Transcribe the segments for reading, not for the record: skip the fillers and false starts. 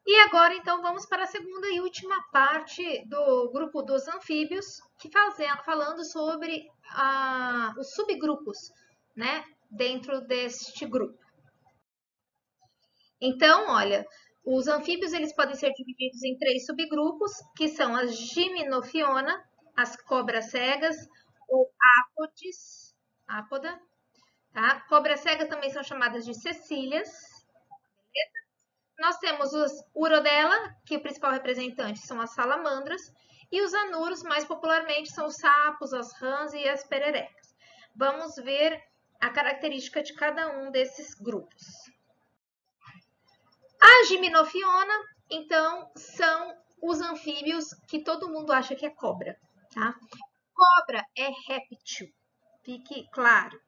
E agora, então, vamos para a segunda e última parte do grupo dos anfíbios, falando sobre os subgrupos, né, dentro deste grupo. Então, olha, os anfíbios eles podem ser divididos em 3 subgrupos, que são as Gymnophiona, as cobras cegas ou ápoda, tá? Cobras cegas também são chamadas de cecílias. Nós temos os Urodela, que o principal representante são as salamandras, e os anuros, mais popularmente, são os sapos, as rãs e as pererecas. Vamos ver a característica de cada um desses grupos. A Gymnophiona, então, são os anfíbios que todo mundo acha que é cobra, tá? Cobra é réptil, fique claro.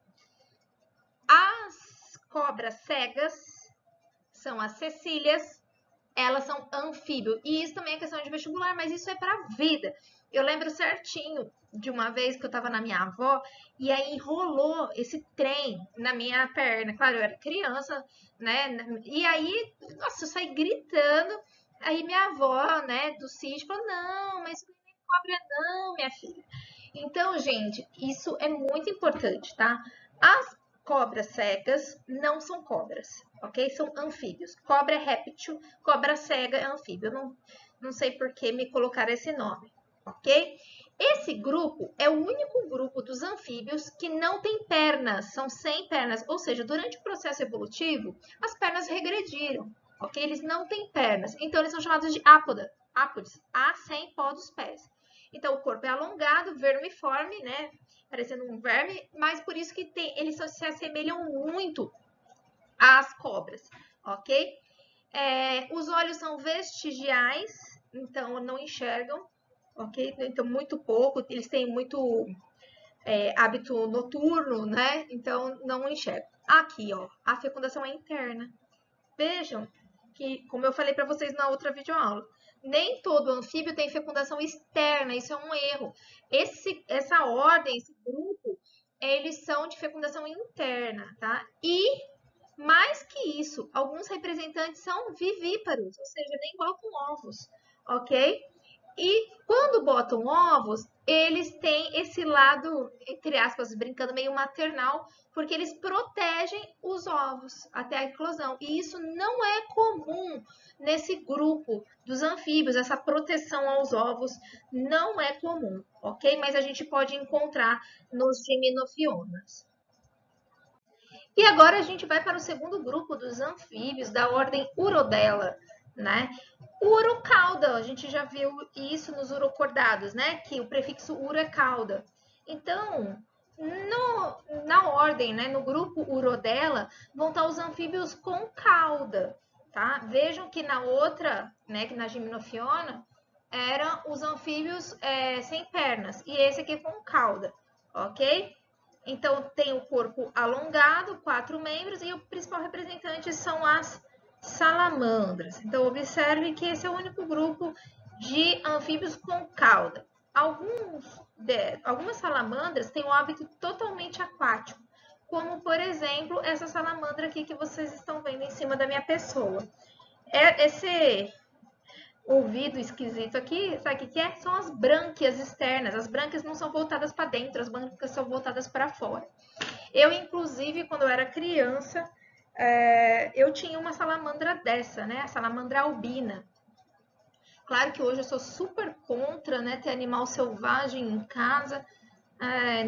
As cobras cegas são as cecílias, elas são anfíbio. E isso também é questão de vestibular, mas isso é para a vida. Eu lembro certinho de uma vez que eu estava na minha avó e aí enrolou esse trem na minha perna. Claro, eu era criança, né? E aí, nossa, eu saí gritando. Aí minha avó, né, do sítio falou: não, mas isso não é cobra, não, minha filha. Então, gente, isso é muito importante, tá? As cobras cegas não são cobras, ok? São anfíbios. Cobra é réptil, cobra cega é anfíbio. Eu não sei por que me colocaram esse nome, ok? Esse grupo é o único grupo dos anfíbios que não tem pernas, são sem pernas, ou seja, durante o processo evolutivo, as pernas regrediram, ok? Eles não têm pernas, então eles são chamados de ápodes, A sem pó dos pés. Então o corpo é alongado, vermiforme, né? Parecendo um verme, mas por isso que eles se assemelham muito às cobras, ok? Os olhos são vestigiais, então não enxergam, ok? Então muito pouco, eles têm muito hábito noturno, né? Então não enxergam. Aqui, ó, a fecundação é interna. Vejam que, como eu falei para vocês na outra videoaula, nem todo anfíbio tem fecundação externa, isso é um erro. Essa ordem, esse grupo, eles são de fecundação interna, tá? E, mais que isso, alguns representantes são vivíparos, ou seja, nem botam ovos, ok? E quando botam ovos, eles têm esse lado, entre aspas, brincando meio maternal, porque eles protegem os ovos até a eclosão. E isso não é comum nesse grupo dos anfíbios, essa proteção aos ovos não é comum, ok? Mas a gente pode encontrar nos Gymnophionas. E agora a gente vai para o segundo grupo dos anfíbios da ordem Urodela, né? Urocauda, a gente já viu isso nos urocordados, né? Que o prefixo uro é cauda. Então, na ordem, né, no grupo Urodela, vão estar os anfíbios com cauda, tá? Vejam que na outra, né, que na Gymnophiona, eram os anfíbios sem pernas, e esse aqui com cauda, ok? Então, tem o corpo alongado, 4 membros, e o principal representante são as salamandras. Então, observe que esse é o único grupo de anfíbios com cauda. Algumas salamandras têm um hábito totalmente aquático, como, por exemplo, essa salamandra aqui que vocês estão vendo em cima da minha pessoa. Esse ouvido esquisito aqui, sabe o que é? São as brânquias externas. As brânquias não são voltadas para dentro, as brânquias são voltadas para fora. Eu, inclusive, quando eu era criança, eu tinha uma salamandra dessa, né? A salamandra albina. Claro que hoje eu sou super contra, né, ter animal selvagem em casa.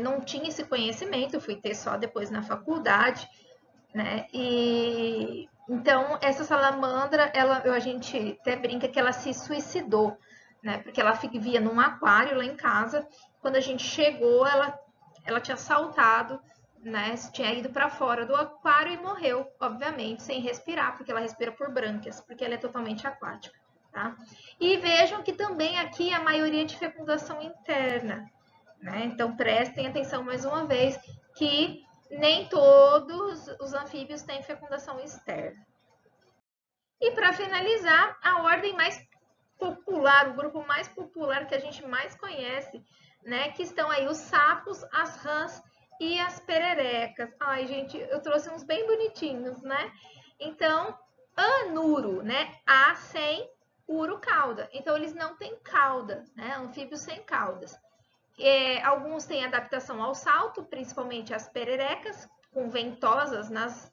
Não tinha esse conhecimento, eu fui ter só depois na faculdade, né? E então essa salamandra, a gente até brinca que ela se suicidou, né? Porque ela vivia num aquário lá em casa. Quando a gente chegou, ela tinha saltado, né? Tinha ido para fora do aquário e morreu, obviamente, sem respirar, porque ela respira por brânquias, porque ela é totalmente aquática, tá? E vejam que também aqui a maioria de fecundação interna, né? Então prestem atenção mais uma vez que nem todos os anfíbios têm fecundação externa. E para finalizar, a ordem mais popular, o grupo mais popular que a gente mais conhece, né? Que estão aí os sapos, as rãs e as pererecas. Ai, gente, eu trouxe uns bem bonitinhos, né? Então, anuro, né? A sem uro cauda. Então, eles não têm cauda, né? Anfíbios sem caudas. Alguns têm adaptação ao salto, principalmente as pererecas, com ventosas nas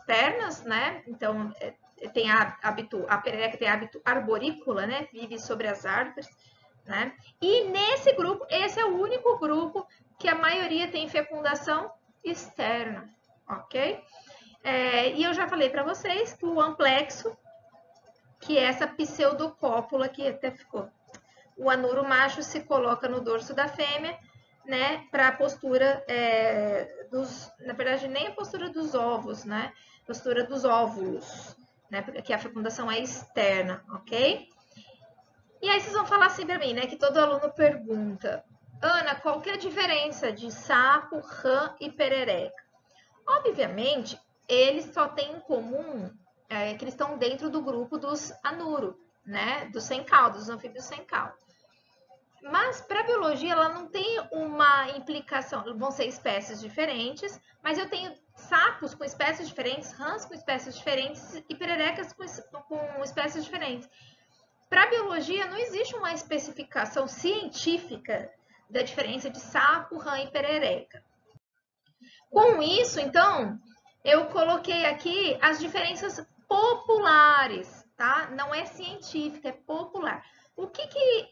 pernas, né? Então, a perereca tem hábito arborícola, né? Vive sobre as árvores, né? E nesse grupo, esse é o único grupo que a maioria tem fecundação externa, ok? E eu já falei para vocês que o amplexo, que é essa pseudocópula que até ficou, o anuro macho se coloca no dorso da fêmea, né, para a postura na verdade, nem a postura dos ovos, né, postura dos óvulos, né, porque a fecundação é externa, ok? E aí vocês vão falar assim para mim, né, que todo aluno pergunta, Ana, qual que é a diferença de sapo, rã e perereca? Obviamente, eles só têm em comum que eles estão dentro do grupo dos anuro, né, dos sem cauda, dos anfíbios sem cauda. Mas para a biologia ela não tem uma implicação, vão ser espécies diferentes, mas eu tenho sapos com espécies diferentes, rãs com espécies diferentes e pererecas com espécies diferentes. Para a biologia não existe uma especificação científica da diferença de sapo, rã e perereca. Com isso, então, eu coloquei aqui as diferenças populares, tá? Não é científica, é popular. O que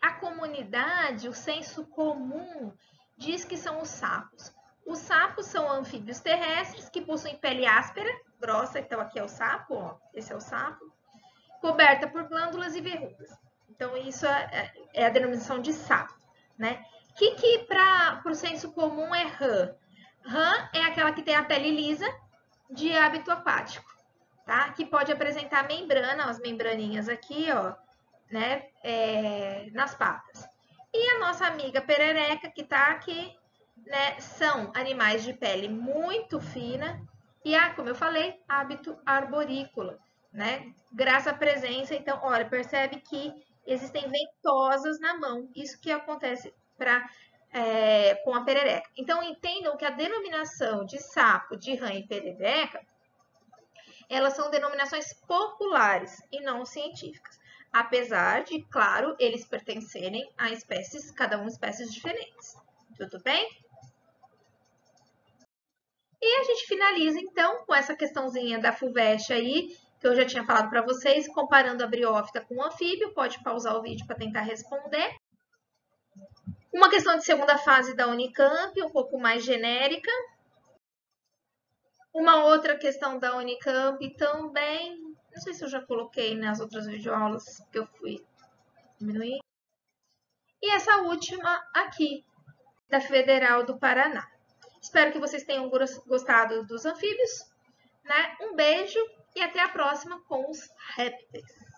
a comunidade, o senso comum, diz que são os sapos? Os sapos são anfíbios terrestres que possuem pele áspera, grossa, então aqui é o sapo, ó, esse é o sapo, coberta por glândulas e verrugas. Então, isso é a denominação de sapo, né? O que para o senso comum é rã? Rã é aquela que tem a pele lisa de hábito aquático, tá? Que pode apresentar membrana, as membraninhas aqui, ó, né? Nas patas. E a nossa amiga perereca, que tá aqui, né? São animais de pele muito fina e, como eu falei, hábito arborícola, né? Graças à presença, então, olha, percebe que existem ventosas na mão. Isso que acontece com a perereca. Então, entendam que a denominação de sapo, de rã e perereca, elas são denominações populares e não científicas. Apesar de, claro, eles pertencerem a espécies, cada um espécies diferentes. Tudo bem? E a gente finaliza, então, com essa questãozinha da FUVEST aí, que eu já tinha falado para vocês, comparando a briófita com o anfíbio. Pode pausar o vídeo para tentar responder. Uma questão de segunda fase da Unicamp, um pouco mais genérica. Uma outra questão da Unicamp também, não sei se eu já coloquei nas outras videoaulas que eu fui diminuir. E essa última aqui, da Federal do Paraná. Espero que vocês tenham gostado dos anfíbios, né? Um beijo e até a próxima com os répteis.